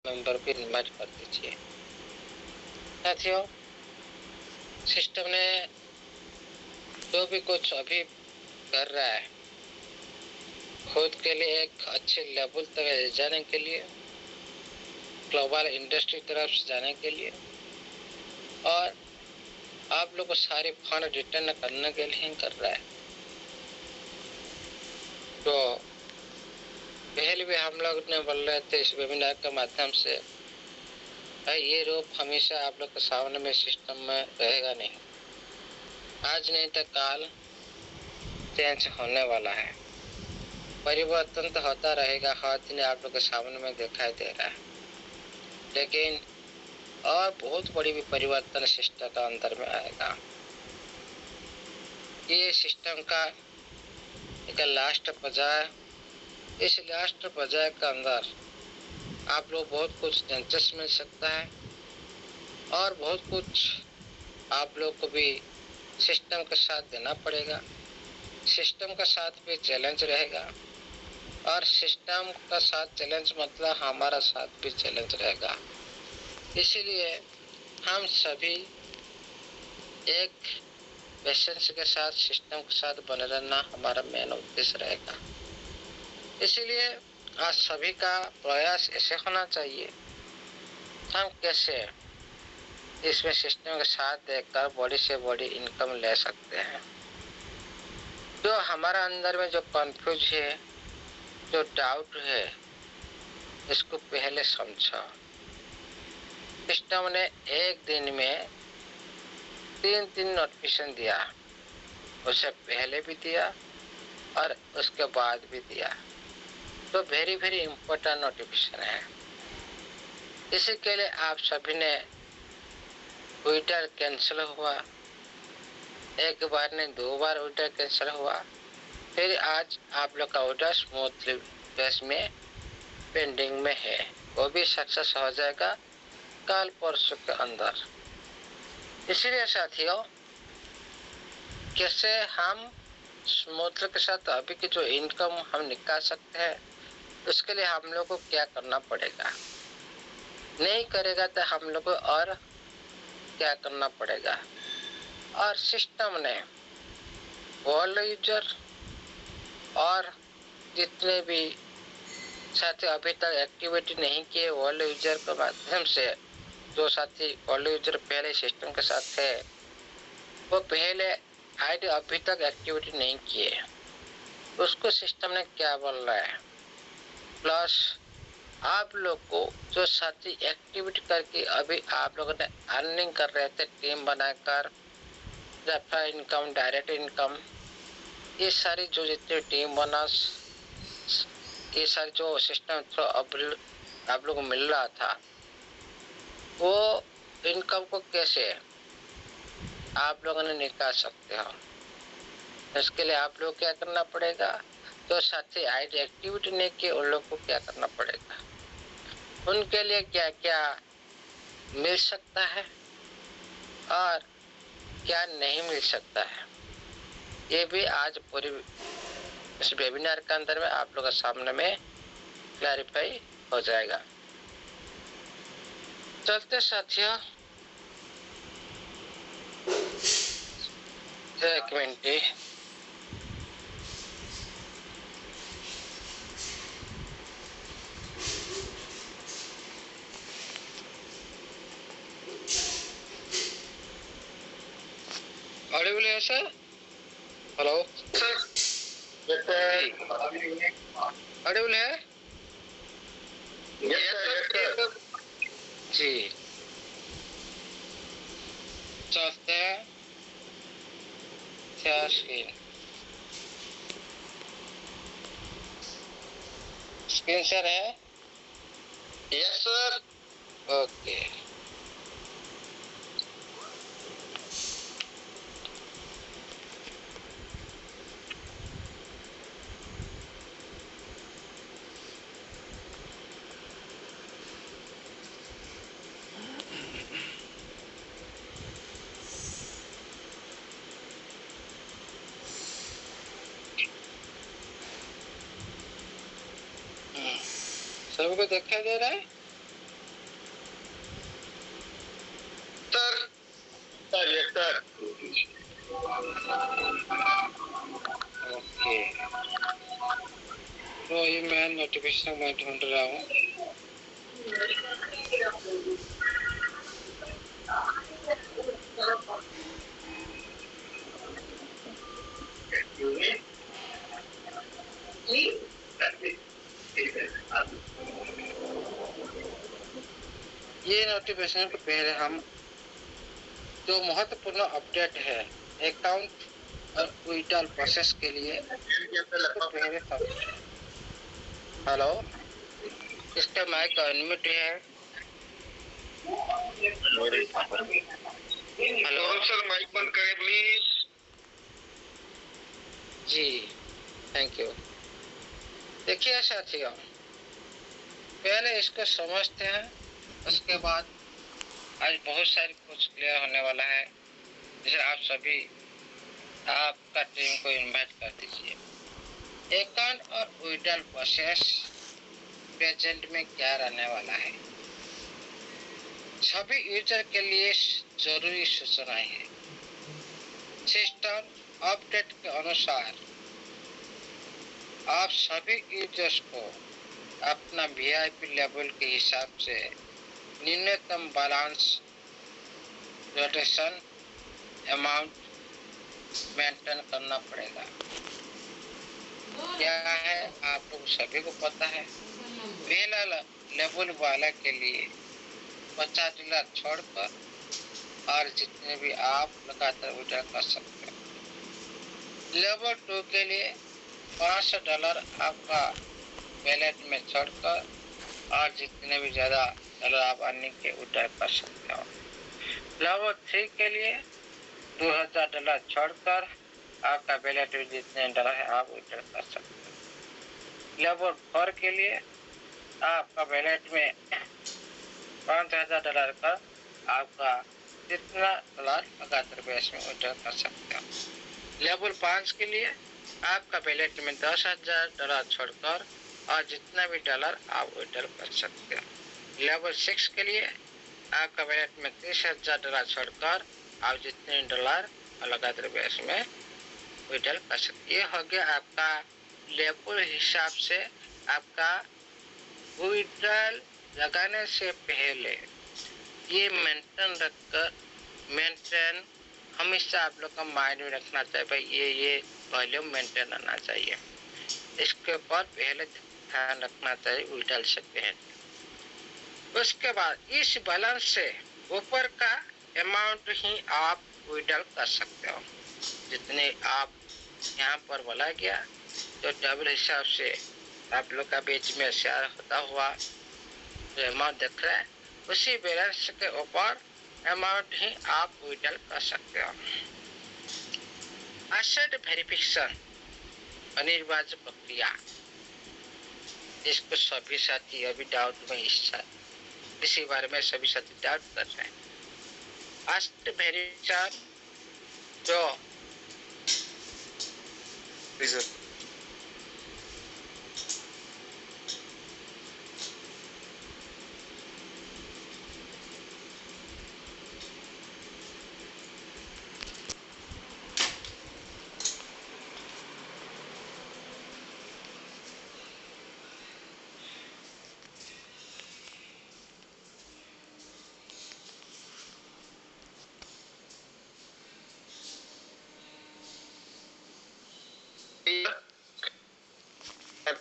Member को invite कर दीजिए। साथियों, सिस्टम ने जो भी कुछ अभी कर रहा है खुद के लिए एक अच्छे लेवल तक जाने के लिए, ग्लोबल इंडस्ट्री तरफ से जाने के लिए और आप लोग को सारे फंड रिटर्न करने के लिए ही कर रहा है। तो पहले भी हम लोग ने बोल रहे थे इस वेबिनार के माध्यम से, ये रूप हमेशा आप लोग के सामने में सिस्टम में रहेगा नहीं, आज नहीं तो काल चेंज होने वाला है। परिवर्तन तो होता रहेगा, हर दिन आप लोग के सामने में दिखाई दे रहा है, लेकिन और बहुत बड़ी भी परिवर्तन सिस्टम का अंदर में आएगा। ये सिस्टम का एक लास्ट पर्याय, इस लास्ट पर्याय के अंदर आप लोग बहुत कुछ दिलचस्प मिल सकता है और बहुत कुछ आप लोग को भी सिस्टम के साथ देना पड़ेगा। सिस्टम का साथ भी चैलेंज रहेगा और सिस्टम का साथ चैलेंज मतलब हमारा साथ भी चैलेंज रहेगा। इसीलिए हम सभी एक पेशेंस के साथ सिस्टम के साथ बने रहना हमारा मेन उद्देश्य रहेगा। इसीलिए आज सभी का प्रयास ऐसे होना चाहिए, हम कैसे इसमें सिस्टम के साथ देकर बड़ी से बड़ी इनकम ले सकते हैं। जो हमारा अंदर में जो कंफ्यूज है, जो डाउट है, इसको पहले समझो। सिस्टम ने एक दिन में 3 नोटिफिकेशन दिया, उससे पहले भी दिया और उसके बाद भी दिया, तो वेरी वेरी इंपॉर्टेंट नोटिफिकेशन है। इसी के लिए आप सभी ने ट्विटर कैंसिल हुआ, एक बार नहीं 2 बार ऑर्डर कैंसिल हुआ, फिर आज आप लोग का ऑर्डर स्मूथली बेस में पेंडिंग में है, वो भी सक्सेस हो जाएगा कल परसों के अंदर। इसीलिए साथियों, कैसे हम स्मूथली के साथ अभी की जो इनकम हम निकाल सकते हैं, उसके लिए हम लोग को क्या करना पड़ेगा, नहीं करेगा तो हम लोग को और क्या करना पड़ेगा। और सिस्टम ने वर्ल्ड यूजर और जितने भी साथी अभी तक एक्टिविटी नहीं किए वर्ल्ड यूजर के माध्यम से, जो साथी वर्ल्ड यूजर पहले सिस्टम के साथ थे वो पहले आईडी अभी तक एक्टिविटी नहीं किए, उसको सिस्टम ने क्या बोल रहा है। प्लस आप लोग को जो साथी एक्टिविटी करके अभी आप लोगों ने अर्निंग कर रहे थे टीम बनाकर, रेफर इनकम, डायरेक्ट इनकम, ये सारी जो जितने टीम बोनस, ये सारी जो सिस्टम थ्रू आप लोगों को मिल रहा था, वो इनकम को कैसे आप लोगों ने निकाल सकते हो। इसके लिए आप लोग क्या करना पड़ेगा, जो साथी आईडी एक्टिविटी नहीं किए उन लोग को क्या करना पड़ेगा, उनके लिए क्या क्या मिल सकता है और क्या नहीं मिल सकता है, ये भी आज पूरी इस वेबिनार के अंदर में आप लोगों के सामने में क्लैरिफाई हो जाएगा। चलते साथियों, एक मिनट, ऑडिबल है सर? हेलो सर, ऑडिबल है जी? चलते हैं क्या स्क्रीन शेयर है? Yes sir. ओके, सबको दिखाई दे रहा है? तो ये मैं नोटिफिकेशन मैं ढूंढ रहा हूँ। ये नोटिफिकेशन के पहले हम जो महत्वपूर्ण अपडेट है अकाउंट और विड्रॉल प्रोसेस के लिए तो पहले हेलो, इसका माइक अनम्यूट है। हेलो सर, माइक बंद करें प्लीज। Ji thank you. देखिए साथियों, पहले इसको समझते हैं, उसके बाद आज बहुत सारी कुछ क्लियर होने वाला है। जैसे आप सभी आपका टीम को इनवाइट कर दीजिए। अकाउंट और विड्रॉल प्रोसेस प्रेजेंट में क्या रहने वाला है, सभी यूजर के लिए जरूरी सूचनाएं हैं। सिस्टम अपडेट के अनुसार आप सभी यूजर्स को अपना वीआईपी लेवल के हिसाब से न्यूनतम बैलेंस रोटेशन अमाउंट मेंटेन करना पड़ेगा। क्या है आप लोग सभी को पता है, पहला लेवल वाला के लिए $50 छोड़कर और जितने भी आप लगातार विड्रॉ कर सकते हैं। लेवल 2 के लिए $500 आपका वैलेट में छोड़कर और जितने भी ज्यादा डॉलर आप अर्निंग के विड्रॉ कर सकते हो। लेवल 3 के लिए $2000 छोड़कर आपका वैलेट में जितने डॉलर है आप विड्रॉ कर सकते हो। लेवल 4 के लिए आपका वैलेट में $5000 का आपका जितना डॉलर लगातार बेस में विड्रॉ कर सकते हो। लेवल 5 के लिए आपका वैलेट में $10,000 छोड़कर और जितना भी डॉलर आप विड्रॉ कर सकते हो। लेवल 6 के लिए आपका वैलेट में $30,000 छोड़कर आप जितने डॉलर लगातार बेस में विड्रॉ कर सकते। ये हो गया आपका लेवल हिसाब से आपका विड्रॉल लगाने से पहले ये मेंटेन हमेशा आप लोग का माइंड में रखना चाहिए, भाई ये वॉल्यूम मेंटेन रहना चाहिए। इसके ऊपर पहले ध्यान रखना चाहिए विड्रॉल से पहले। उसके बाद इस बैलेंस से ऊपर का अमाउंट ही आप विड्रॉल कर सकते हो। जितने आप यहाँ पर बोला गया तो डबल हिसाब से आप लोग का बीच में शेयर होता हुआ जो अमाउंट दिख रहा है उसी बैलेंस के ऊपर अमाउंट ही आप विड्रॉल कर सकते हो। एसेट वेरिफिकेशन अनिवार्य प्रक्रिया, इसको सभी साथी अभी डाउट में इसी बारे में सभी साथी डाउट कर रहे हैं। एसेट वेरिफिकेशन जो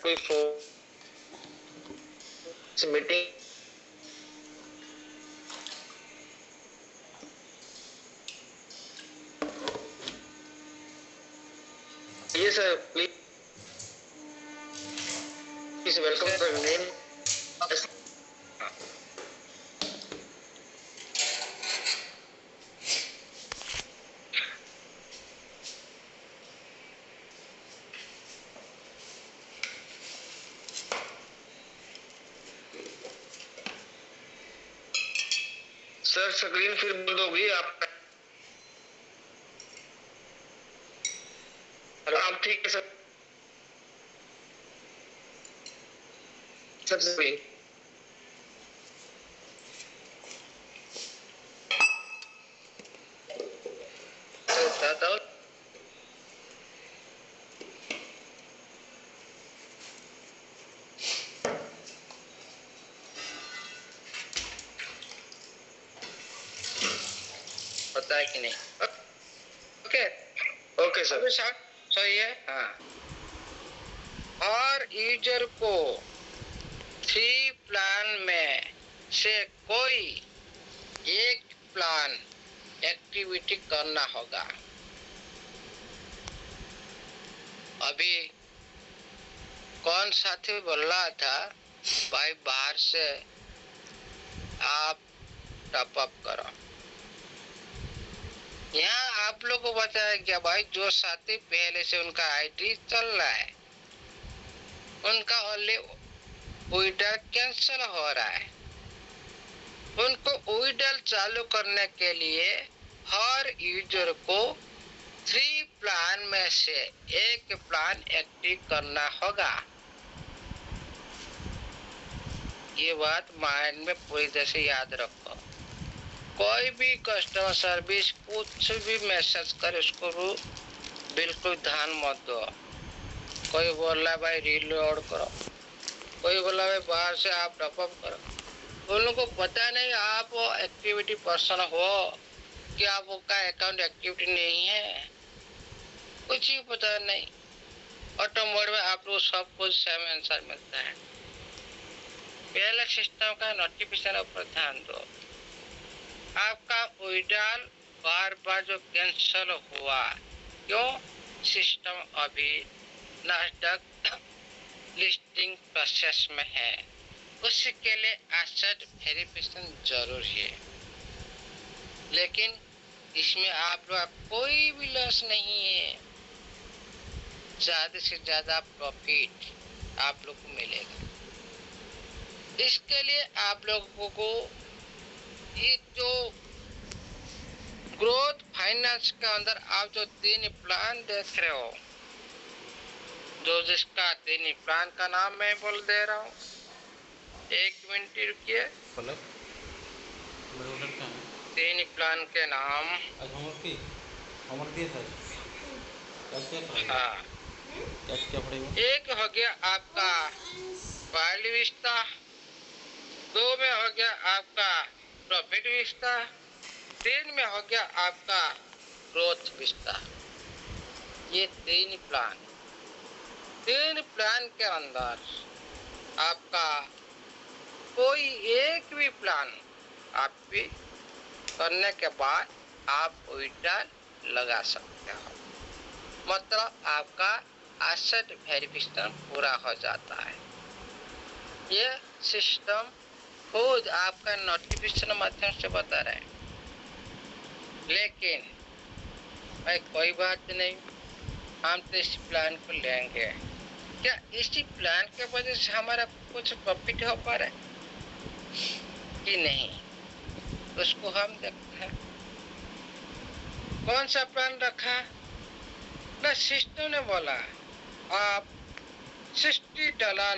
कोई मीटिंग ये sir please welcome sir name sir screen फिर बंद होगी आप ठीक है सर सर बताओ होता है कि नहीं। Okay okay sir. सही है। हाँ, और यूजर को 3 प्लान में से कोई एक प्लान एक्टिविटी करना होगा। अभी कौन साथी बोल रहा था भाई बाहर से आप टॉप अप करो। यहाँ आप लोग को बताया क्या भाई, जो साथी पहले से उनका आईडी चल रहा है उनका ओनली विड्रॉल कैंसिल हो रहा है। उनको विड्रॉल चालू करने के लिए हर यूजर को 3 प्लान में से एक प्लान एक्टिव करना होगा। ये बात माइंड में पूरी तरह से याद रखो। कोई भी कस्टमर सर्विस कुछ भी मैसेज करे उसको बिल्कुल ध्यान मत दो। कोई बोल रहा है भाई रीलोड करो, कोई बोला भाई बाहर से आप टॉपअप करो। उन लोगों को पता नहीं आप एक्टिविटी पर्सन हो कि आपका अकाउंट एक्टिविटी नहीं है, कुछ ही पता नहीं। ऑटो मोड में आप लोग सब कुछ सेम आंसर मिलता है। पहले सिस्टम का नोटिफिकेशन पर ध्यान दो। आपका विड्रॉल बार बार जो कैंसिल हुआ, क्यों? सिस्टम अभी नास्डॉक लिस्टिंग प्रोसेस में है, उसके लिए एसेट वेरिफिकेशन जरूर है। लेकिन इसमें आप लोग कोई भी लॉस नहीं है, ज्यादा से ज्यादा प्रॉफिट आप लोग को मिलेगा। इसके लिए आप लोगों को ये जो ग्रोथ फाइनेंस के अंदर आप जो 3 प्लान देख रहे हो, जो जिसका 3 प्लान का नाम मैं बोल दे रहा हूँ। 1 मिनट रुकिए। 3 प्लान के नाम। हाँ, एक हो गया आपका वैल्यू विस्ता, 2 में हो गया आपका प्रॉफिट विस्ता, 3 में हो गया आपका ग्रोथ विस्ता। ये 3 प्लान के अंदर आपका कोई एक भी प्लान आप भी करने के बाद आप विड्रॉल लगा सकते हो। मतलब आपका एसेट वेरिफिकेशन पूरा हो जाता है। ये सिस्टम खुद आपका नोटिफिकेशन माध्यम से बता रहे हैं। लेकिन भाई कोई बात नहीं, हम तो इस प्लान को लेंगे। क्या इसी प्लान के वजह से हमारा कुछ प्रॉफिट हो पा रहा है कि नहीं, उसको हम देखते हैं। कौन सा प्लान रखा ना, सिस्टम ने बोला आप $60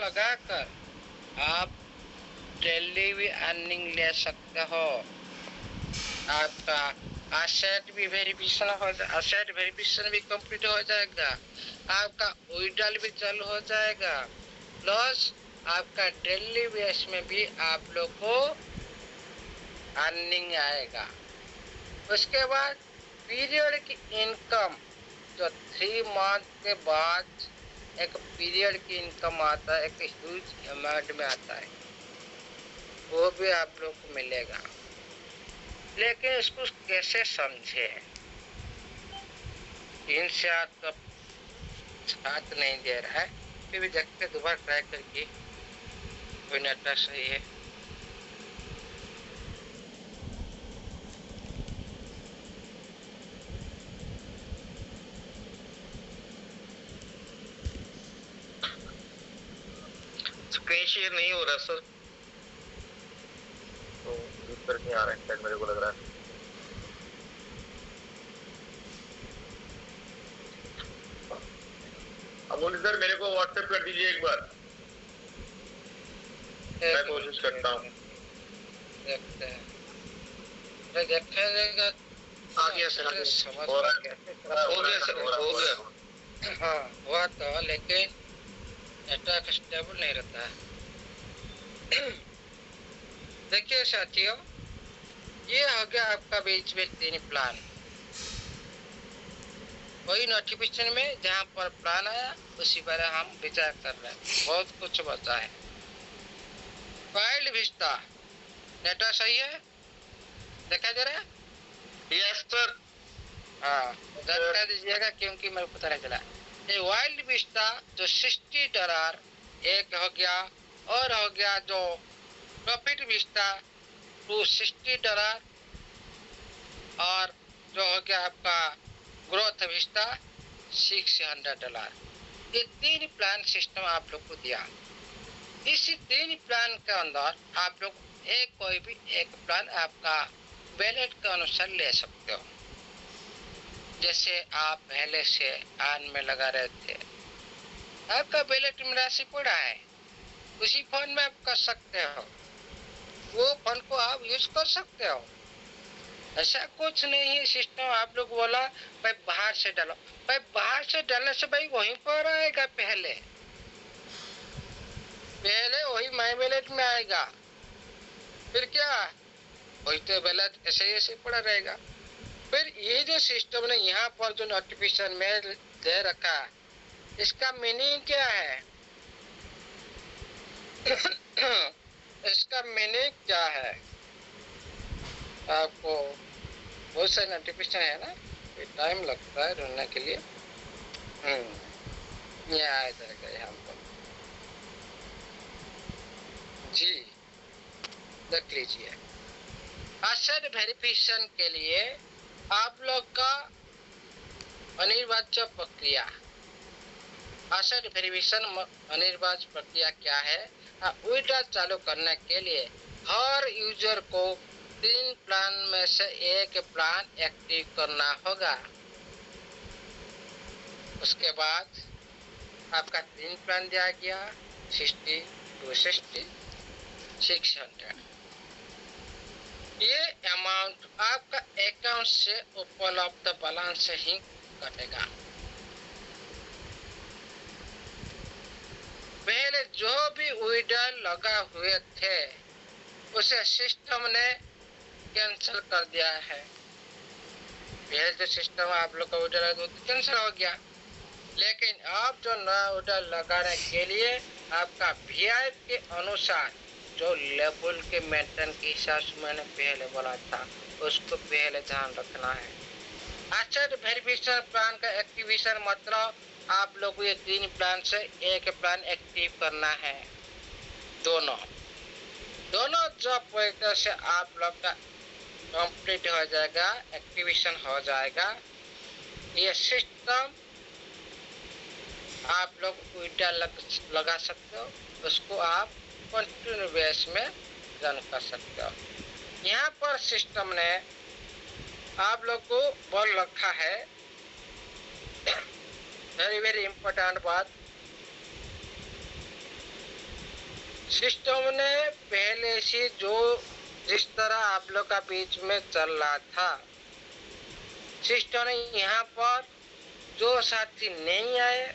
लगाकर आप डेली भी अर्निंग ले सकते हो। आपका एसेट भी वेरिफिकेशन हो जाएगा, एसेट वेरिफिकेशन भी कंप्लीट हो जाएगा, आपका विड्रॉल भी चालू हो जाएगा, प्लस आपका डेली बेस में भी आप लोग को अर्निंग आएगा। उसके बाद पीरियड की इनकम, जो 3 मंथ के बाद एक पीरियड की इनकम आता है, एक ह्यूज अमाउंट में आता है, वो भी आप लोग को मिलेगा। लेकिन इसको कैसे समझे, इनसे आपका साथ नहीं दे रहा है। फिर भी देखते दोबारा ट्राई करके, कोई नेटवर्क सही है। स्क्रीन शेयर नहीं हो रहा सर, तो ऊपर नहीं आ रहा है मेरे को लग रहा है। अमोल सर मेरे को व्हाट्सएप कर दीजिए एक बार, मैं कोशिश करता हूँ। देखते हैं, देखेगा। आ गया सर, हो गया सर, हो गया। हाँ हुआ तो, लेकिन नेटवर्क स्टेबल नहीं रहता है। देखिए साथियों, ये हो गया आपका बीच में 3 प्लान। वही नोटिफिकेशन में जहाँ पर प्लान आया उसी पर हम विचार कर रहे हैं। बहुत कुछ बचा है। वाइल्ड विस्टा नेटवर्क सही है, दिखाई दे रहा है? Yes sir. हाँ, बता दीजिएगा क्योंकि मेरे को पता नहीं चला। ये वाइल्ड विस्टा जो $60 एक हो गया, और हो गया जो प्रॉफिट विस्टा $260, और जो हो गया आपका ग्रोथ विस्टा $600। ये 3 प्लान सिस्टम आप लोग को दिया। इसी 3 प्लान के अंदर आप लोग कोई भी एक प्लान आपका बैलेट के अनुसार ले सकते हो। जैसे आप पहले से आन में लगा रहे थे, आपका बैलेट में राशि पड़ा है, उसी फोन में आप कर सकते हो, वो फोन को आप यूज कर सकते हो। ऐसा कुछ नहीं है सिस्टम आप लोग बोला भाई बाहर से डालो, भाई बाहर से डालने से भाई वहीं पर आएगा, पहले वही माई बैलेट में आएगा, फिर क्या वही तो बैलेट ऐसे ऐसे पड़ा रहेगा। फिर ये जो सिस्टम ने यहाँ पर जो नोटिफिकेशन में दे रखा, इसका मीनिंग क्या है? इसका मीनिंग क्या है? आपको बहुत सारे नोटिफिकेशन है ना, टाइम लगता है ढूंढने के लिए। ये आया जाएगा यहाँ पर जी, देख लीजिए। एसेट वेरिफिकेशन के लिए आप लोग का अनिवार्य प्रक्रिया, एसेट वेरिफिकेशन अनिवार्य प्रक्रिया क्या है? विड्रॉ चालू करने के लिए हर यूजर को 3 प्लान में से एक प्लान एक्टिव करना होगा। उसके बाद आपका 3 प्लान दिया गया, 60, 260, 600। ये अमाउंट आपका अकाउंट से उपलब्ध बैलेंस से ही कटेगा। पहले जो भी विड्रॉल लगा हुए थे उसे सिस्टम ने कैंसिल कर दिया है। पहले जो सिस्टम आप लोग का विड्रॉल तो कैंसिल हो गया, लेकिन अब जो नया विड्रॉल लगाने के लिए आपका वीआईपी के अनुसार जो लेवल के मेंटेन के हिसाब से मैंने पहले बोला था, उसको पहले ध्यान रखना है। एसेट वेरिफिकेशन प्लान का एक्टिवेशन मतलब आप लोग को ये 3 प्लान से एक प्लान एक्टिव करना है। दोनों जॉब पोइंटर से आप लोग का कंप्लीट हो जाएगा, एक्टिवेशन हो जाएगा। ये सिस्टम आप लोग विड्रॉल लगा सकते हो, उसको आप कंटिन्यू बेस में रन कर सकते हो। यहाँ पर सिस्टम ने आप लोग को बोल रखा है, वेरी वेरी इंपॉर्टेंट बात, सिस्टम ने पहले से जो जिस तरह आप लोग का बीच में चल रहा था, सिस्टम ने यहाँ पर जो साथी नहीं आए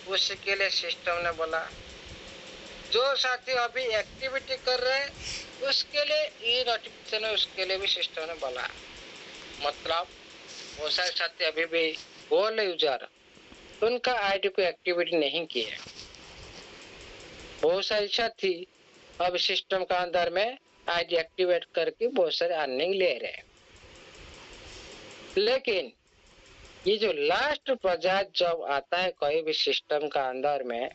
उसके लिए सिस्टम ने बोला, जो साथी अभी एक्टिविटी कर रहे हैं उसके लिए ये नोटिफिकेशन है, उसके लिए भी सिस्टम ने बोला। मतलब बहुत सारे साथी अभी भी बोल यूजर उनका आईडी को एक्टिविटी नहीं किए, बहुत सारे साथी अब सिस्टम का अंदर में आईडी एक्टिवेट करके बहुत सारे अर्निंग ले रहे हैं। लेकिन ये जो लास्ट प्रोजेक्ट जब आता है कोई भी सिस्टम का अंदर में,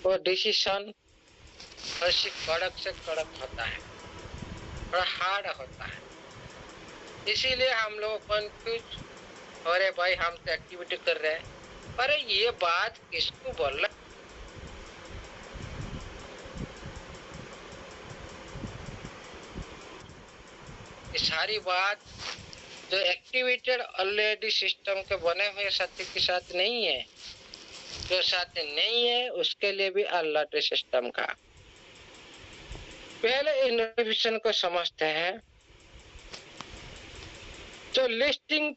वो डिसीजन ऐसी कड़क से कड़क होता है, थोड़ा हार्ड होता है। इसीलिए हम लोग कंफ्यूज हो रहे, भाई हम तो एक्टिविटी कर रहे हैं, अरे ये बात किसको बोल रहा? ये सारी बात जो एक्टिवेटेड ऑलरेडी सिस्टम के बने हुए साथी के साथ नहीं है, जो साथी नहीं है उसके लिए भी अलर्ट सिस्टम का। पहले इनोवेशन को समझते हैं। जो लिस्टिंग